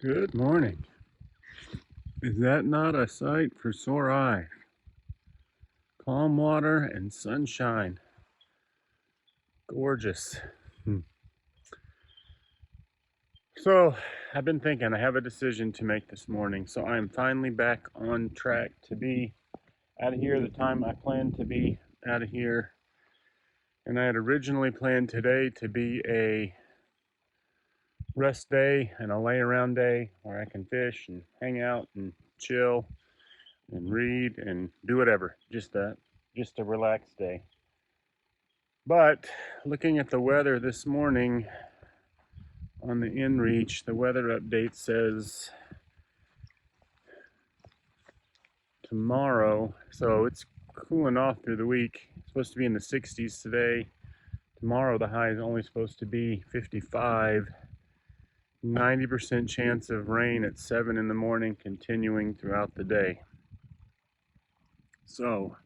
Good morning. Is that not a sight for sore eyes? Calm water and sunshine. Gorgeous. So, I've been thinking I have a decision to make this morning. So I'm finally back on track to be out of here the time I planned to be out of here. And I had originally planned today to be a rest day and a lay around day where I can fish and hang out and chill and read and do whatever. Just a relaxed day. But looking at the weather this morning on the inReach, the weather update says tomorrow, so it's cooling off through the week. It's supposed to be in the 60s today. Tomorrow the high is only supposed to be 55. 90% chance of rain at 7 in the morning, continuing throughout the day. So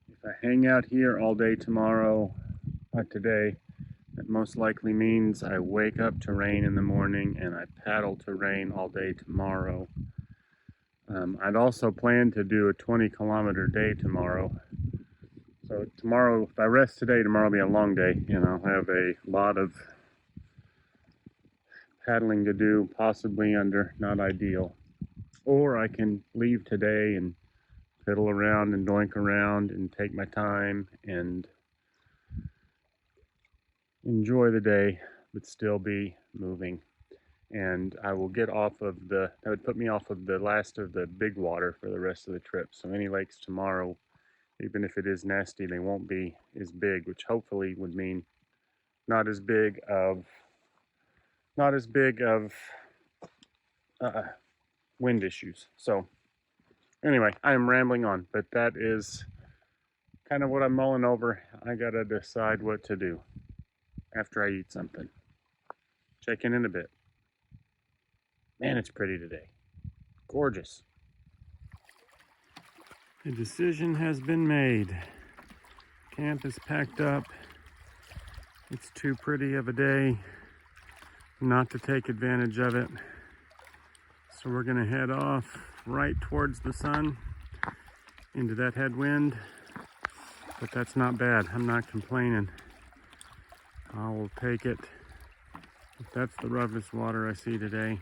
if I hang out here all day tomorrow, not today, that most likely means I wake up to rain in the morning and I paddle to rain all day tomorrow. I'd also planned to do a 20-kilometer day tomorrow. So tomorrow, if I rest today, tomorrow will be a long day. I'll have a lot of paddling to do, possibly under not ideal. Or I can leave today and fiddle around and doink around and take my time and enjoy the day, but still be moving. And I will get off of that would put me off of the last of the big water for the rest of the trip. So any lakes tomorrow, even if it is nasty, they won't be as big, which hopefully would mean not as big of wind issues. So anyway, I am rambling on, but that is kind of what I'm mulling over. I gotta decide what to do after I eat something. Check in a bit. Man, it's pretty today. Gorgeous. The decision has been made. Camp is packed up. It's too pretty of a day not to take advantage of it. So we're gonna head off right towards the sun into that headwind. But that's not bad. I'm not complaining. I will take it. If that's the roughest water I see today.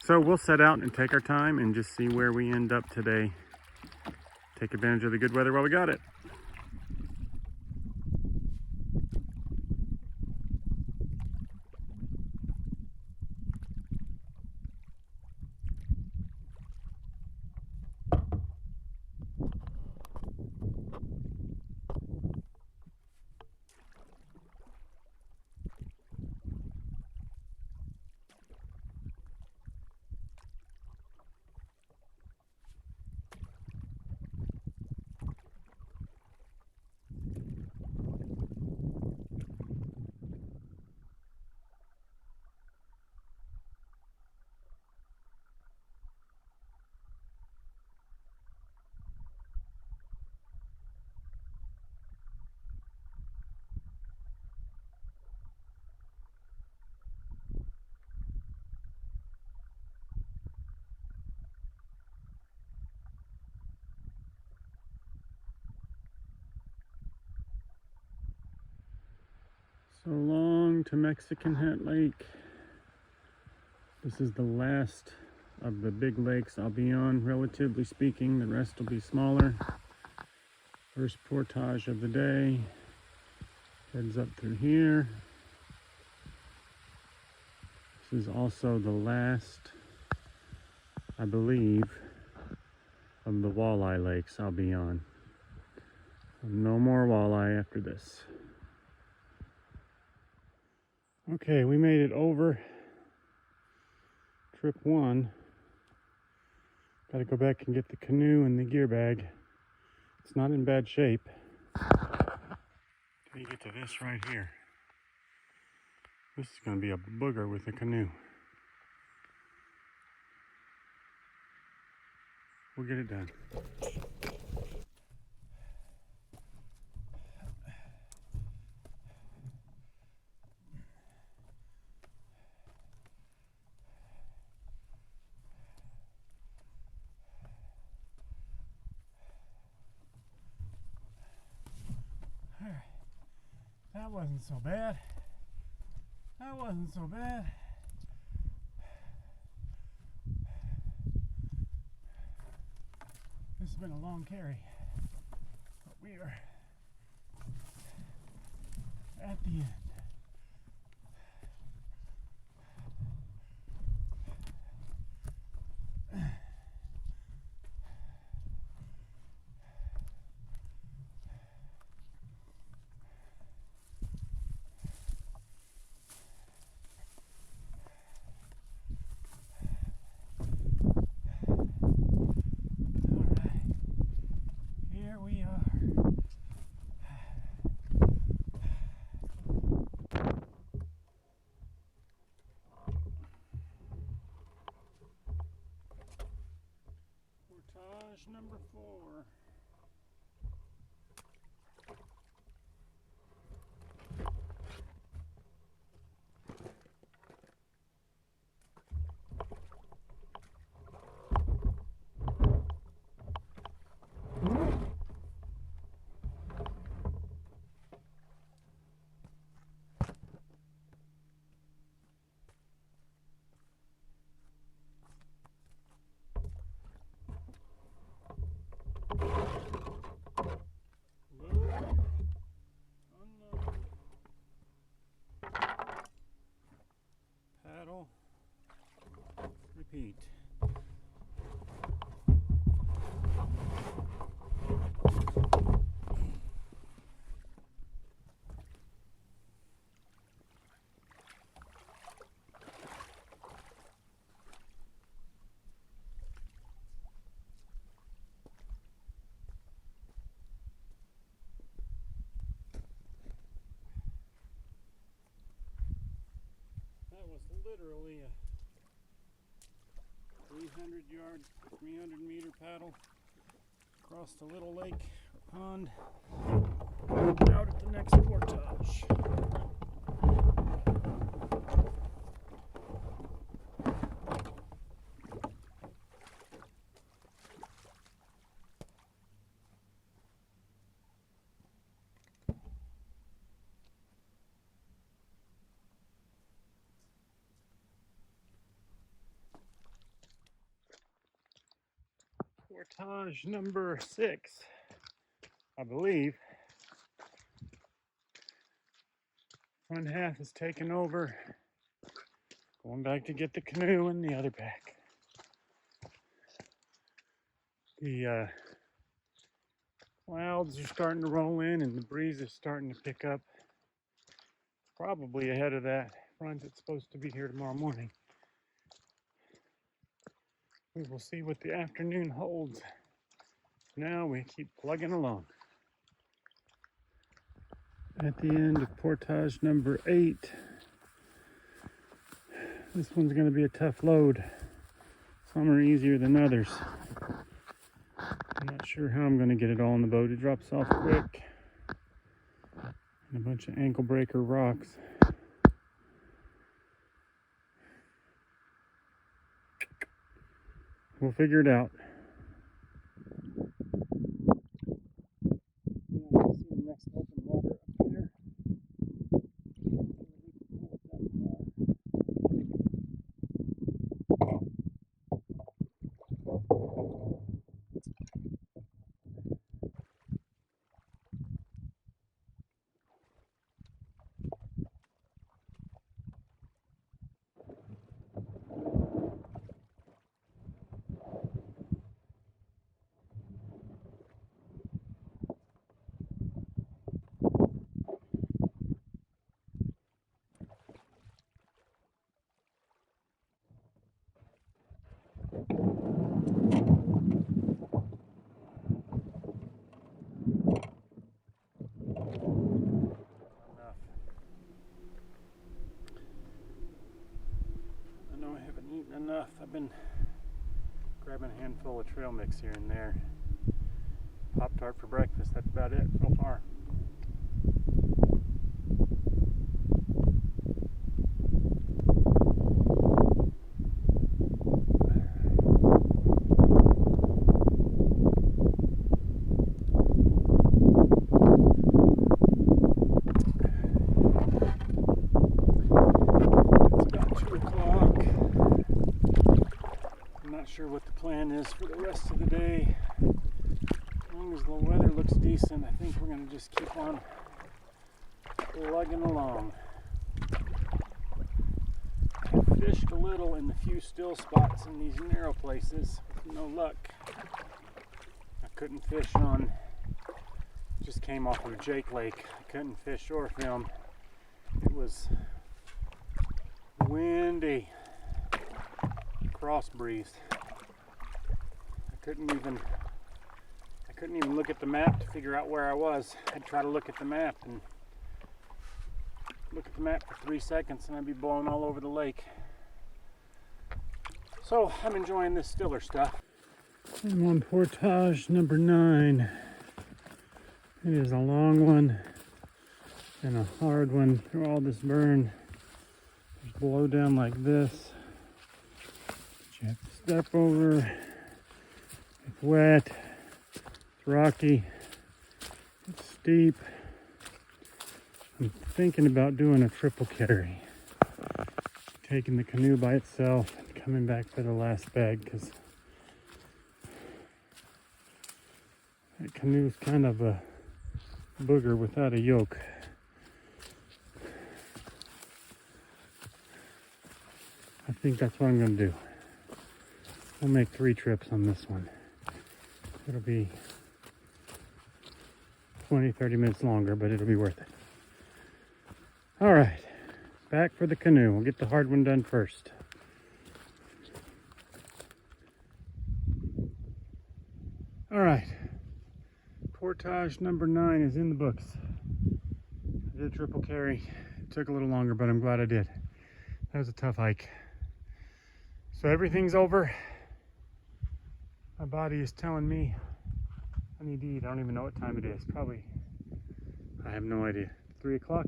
So we'll set out and take our time and just see where we end up today. Take advantage of the good weather while we got it. So long to Mexican Hat Lake. This is the last of the big lakes I'll be on, relatively speaking. The rest will be smaller. First portage of the day. Heads up through here. This is also the last, I believe, of the walleye lakes I'll be on. No more walleye after this. Okay, we made it over trip 1. Gotta go back and get the canoe and the gear bag. It's not in bad shape. Till you get to this right here. This is gonna be a booger with the canoe. We'll get it done. That wasn't so bad. That wasn't so bad. This has been a long carry, but we are at the end. Portage number 4. Paddle, repeat. That was literally a 300 meter paddle across the little lake or pond out at the next portage. Portage number 6, I believe. One half is taken over. Going back to get the canoe and the other back. The clouds are starting to roll in and the breeze is starting to pick up. Probably ahead of that front that's supposed to be here tomorrow morning. We will see what the afternoon holds. Now we keep plugging along. At the end of portage number 8. This one's going to be a tough load. Some are easier than others. I'm not sure how I'm going to get it all in the boat. It drops off quick. And a bunch of ankle breaker rocks. We'll figure it out. Yeah, I see the next open water up there. Enough. I've been grabbing a handful of trail mix here and there. Pop-Tart for breakfast, that's about it so far. is for the rest of the day. As long as the weather looks decent, I think we're going to just keep on plugging along. I fished a little in the few still spots in these narrow places with no luck. I couldn't fish on, just came off of Jake Lake. I couldn't fish or film. It was windy, cross breeze. I couldn't even look at the map to figure out where I was. I'd try to look at the map for 3 seconds and I'd be blowing all over the lake. So I'm enjoying this stiller stuff. I'm on portage number 9. It is a long one and a hard one through all this burn. There's blow down like this. You have to step over. It's wet. It's rocky. It's steep. I'm thinking about doing a triple carry. Taking the canoe by itself and coming back for the last bag, because that canoe's kind of a booger without a yoke. I think that's what I'm going to do. We'll make 3 trips on this one. It'll be 20-30 minutes longer, but it'll be worth it. All right, back for the canoe. We'll get the hard one done first. All right, portage number 9 is in the books. I did triple carry. It took a little longer, but I'm glad I did. That was a tough hike. So everything's over. My body is telling me I need to eat. I don't even know what time it is. Probably, I have no idea. 3 o'clock?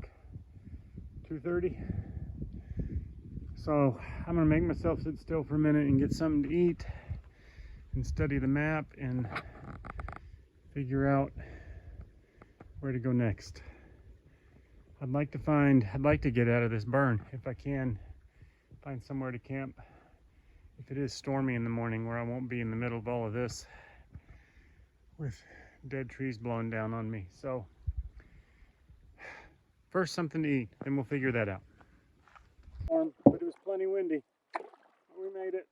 2:30? So I'm gonna make myself sit still for a minute and get something to eat and study the map and figure out where to go next. I'd like to get out of this burn if I can, find somewhere to camp. If it is stormy in the morning, where I won't be in the middle of all of this with dead trees blowing down on me. So first something to eat, and we'll figure that out. But it was plenty windy. We made it.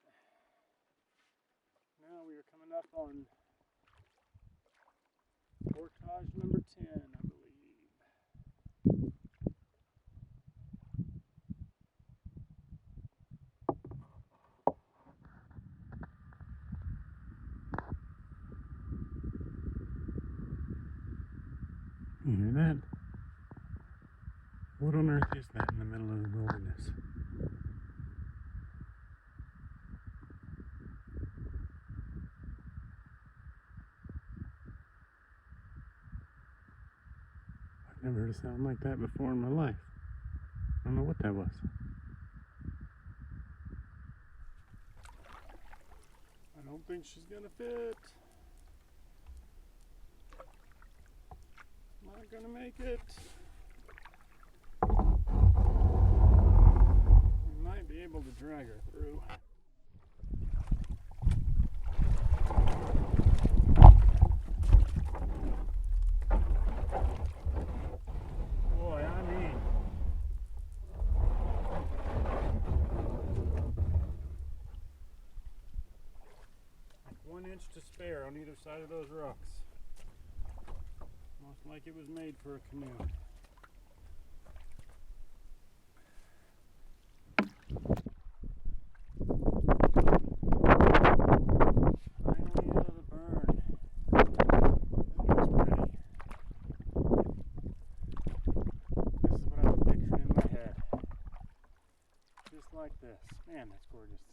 Now we are coming up on portage number 10, I believe. You hear that? What on earth is that in the middle of the wilderness? I've never heard a sound like that before in my life. I don't know what that was. I don't think she's gonna fit. Not gonna make it. We might be able to drag her through. Boy, I mean, like 1 inch to spare on either side of those rocks. Almost like it was made for a canoe. Finally out of the burn. That looks pretty. This is what I was picturing in my head. Just like this. Man, that's gorgeous.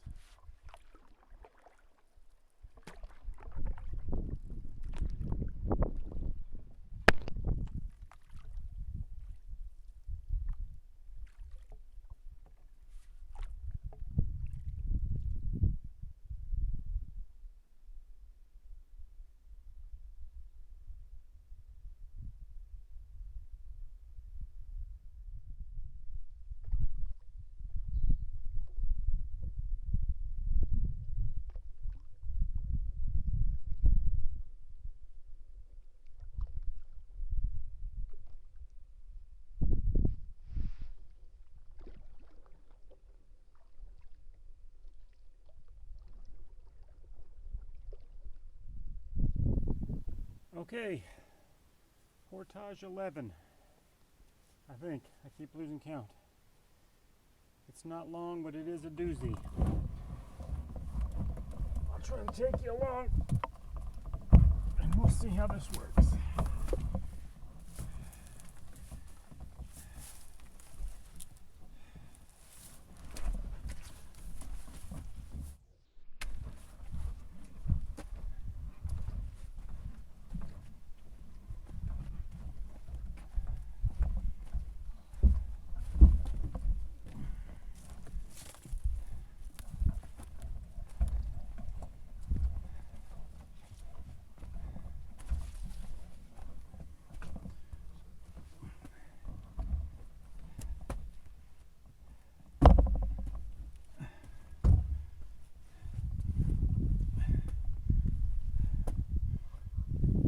Okay, portage 11, I think. I keep losing count. It's not long, but it is a doozy. I'll try and take you along, and we'll see how this works.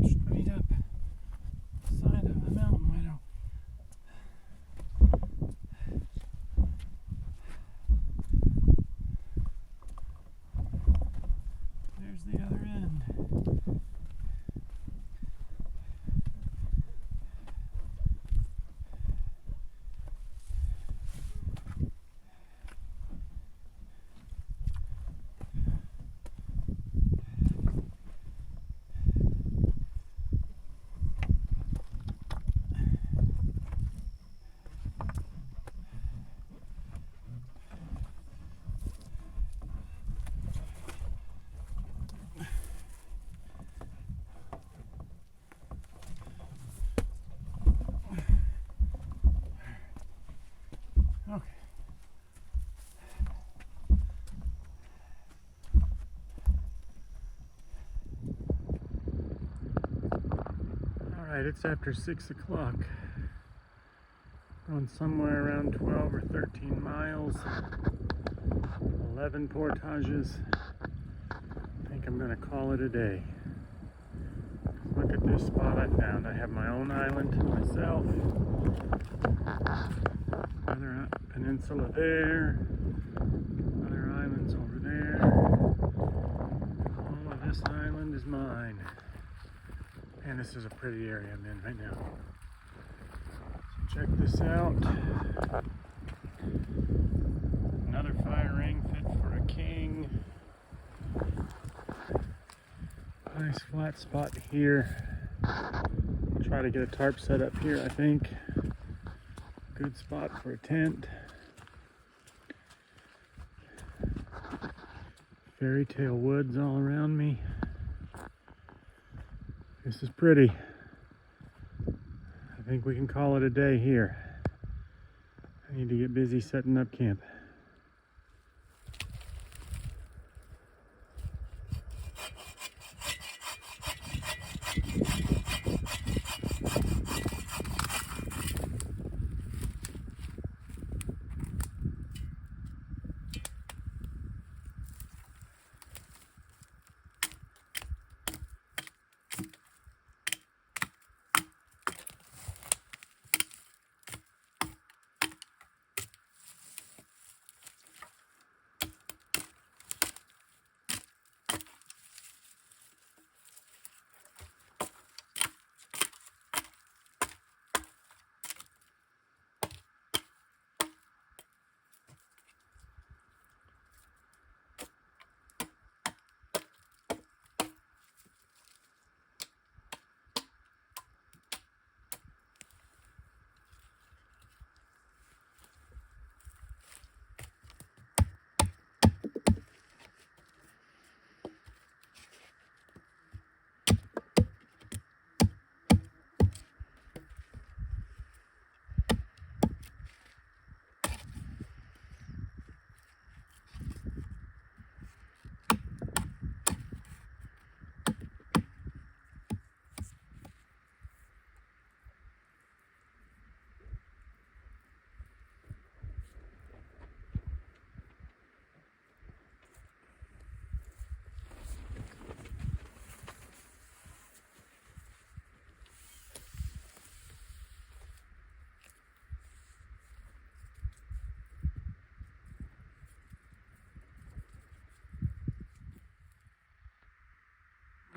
Straight up side of the mountain widow. There's the other end. Okay. All right, it's after 6 o'clock. Going somewhere around 12 or 13 miles. 11 portages. I think I'm gonna call it a day. Look at this spot I found. I have my own island to myself. Another peninsula there. Other islands over there. All of this island is mine. And this is a pretty area I'm in right now. So check this out. Another fire ring fit for a king. Nice flat spot here. I'll try to get a tarp set up here, I think. Good spot for a tent. Fairy tale woods all around me. This is pretty. I think we can call it a day here. I need to get busy setting up camp.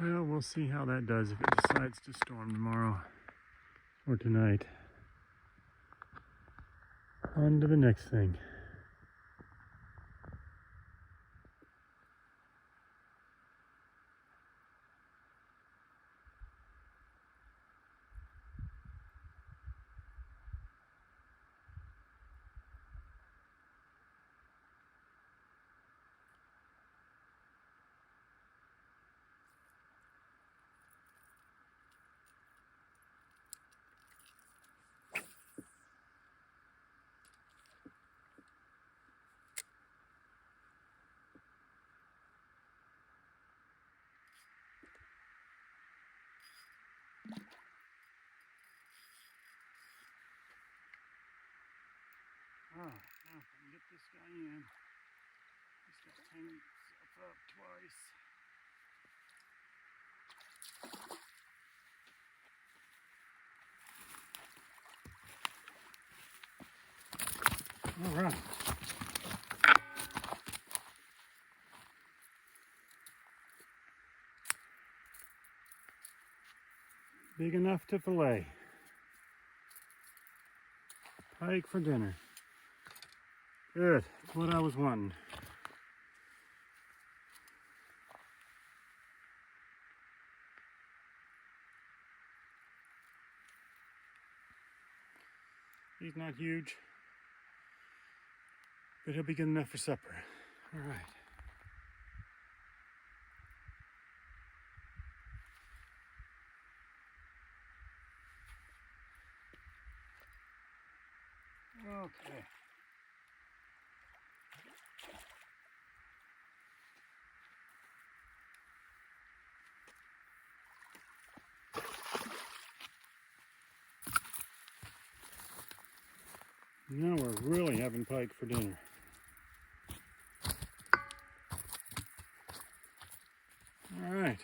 Well, we'll see how that does if it decides to storm tomorrow or tonight. On to the next thing. Oh, now if I can get this guy in. He's got to hang himself up twice. All right. Big enough to fillet. Pike for dinner. Good. That's what I was wanting. He's not huge, but he'll be good enough for supper. All right. Okay. Now we're really having pike for dinner. All right.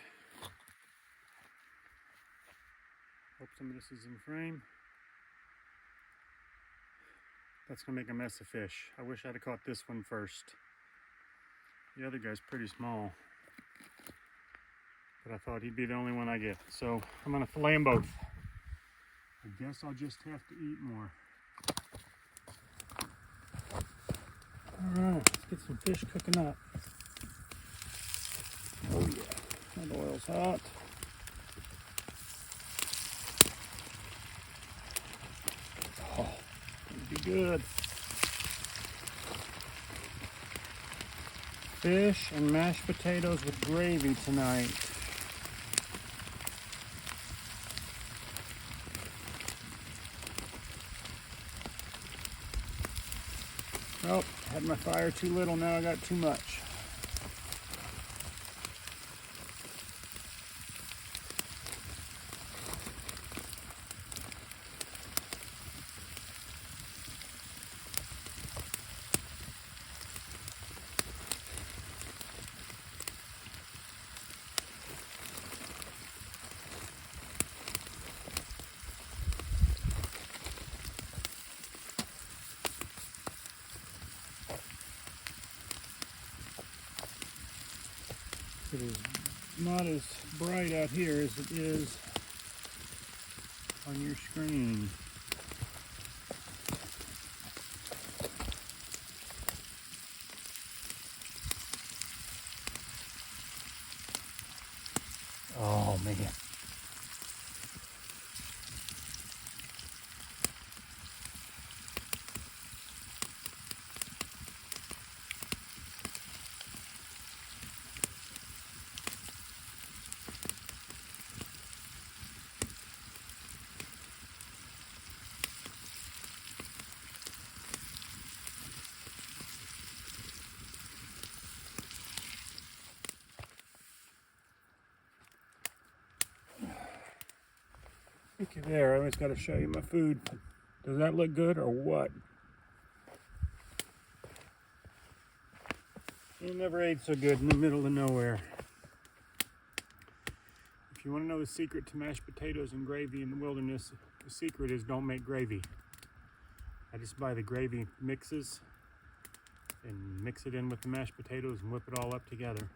Hope some of this is in frame. That's gonna make a mess of fish. I wish I'd have caught this one first. The other guy's pretty small, but I thought he'd be the only one I get. So I'm gonna fillet them both. I guess I'll just have to eat more. All right, let's get some fish cooking up. Oh yeah, that oil's hot. Oh, it'll be good. Fish and mashed potatoes with gravy tonight. Oh, had my fire too little, now I got too much. It is not as bright out here as it is on your screen. Oh man. Looky there, I always got to show you my food. Does that look good or what? You never ate so good in the middle of nowhere. If you want to know the secret to mashed potatoes and gravy in the wilderness, the secret is don't make gravy. I just buy the gravy mixes and mix it in with the mashed potatoes and whip it all up together.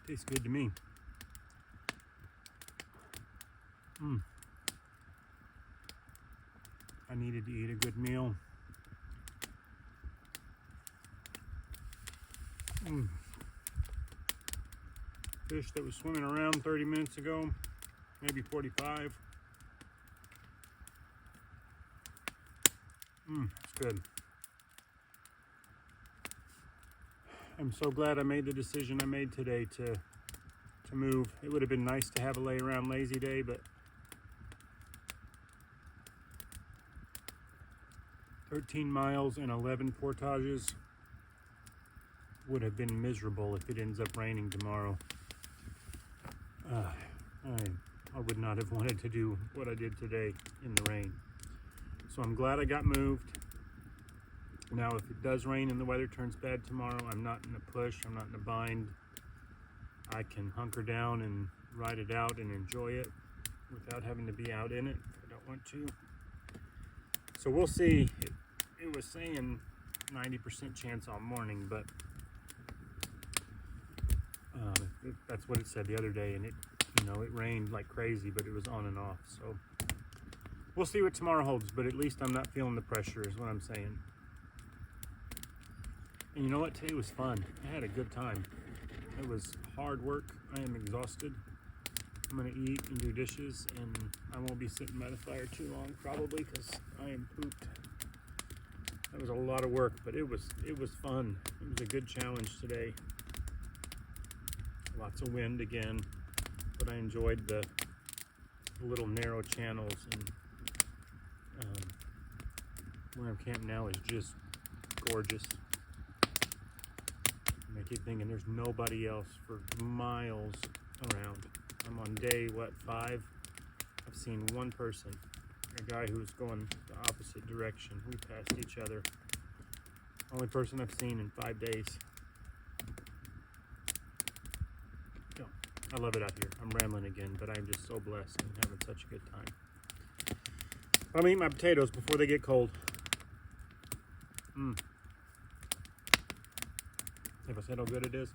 Tastes good to me. I needed to eat a good meal. Fish that was swimming around 30 minutes ago, maybe 45. It's good. I'm so glad I made the decision I made today to move. It would have been nice to have a lay around lazy day, but 13 miles and 11 portages would have been miserable if it ends up raining tomorrow. I would not have wanted to do what I did today in the rain. So I'm glad I got moved. Now, if it does rain and the weather turns bad tomorrow, I'm not in a push, I'm not in a bind. I can hunker down and ride it out and enjoy it without having to be out in it if I don't want to. So we'll see. It was saying 90% chance all morning, but that's what it said the other day, and it rained like crazy, but it was on and off. So we'll see what tomorrow holds, but at least I'm not feeling the pressure is what I'm saying. And you know what? Today was fun. I had a good time. It was hard work. I am exhausted. I'm gonna eat and do dishes, and I won't be sitting by the fire too long probably because I am pooped. That was a lot of work, but it was fun. It was a good challenge today. Lots of wind again, but I enjoyed the little narrow channels, and where I'm camped now is just gorgeous. And I keep thinking there's nobody else for miles around. I'm on day, 5? I've seen one person, a guy who's going the opposite direction. We passed each other. Only person I've seen in 5 days. I love it out here. I'm rambling again, but I'm just so blessed and having such a good time. I'm eating my potatoes before they get cold. Have I said how good it is?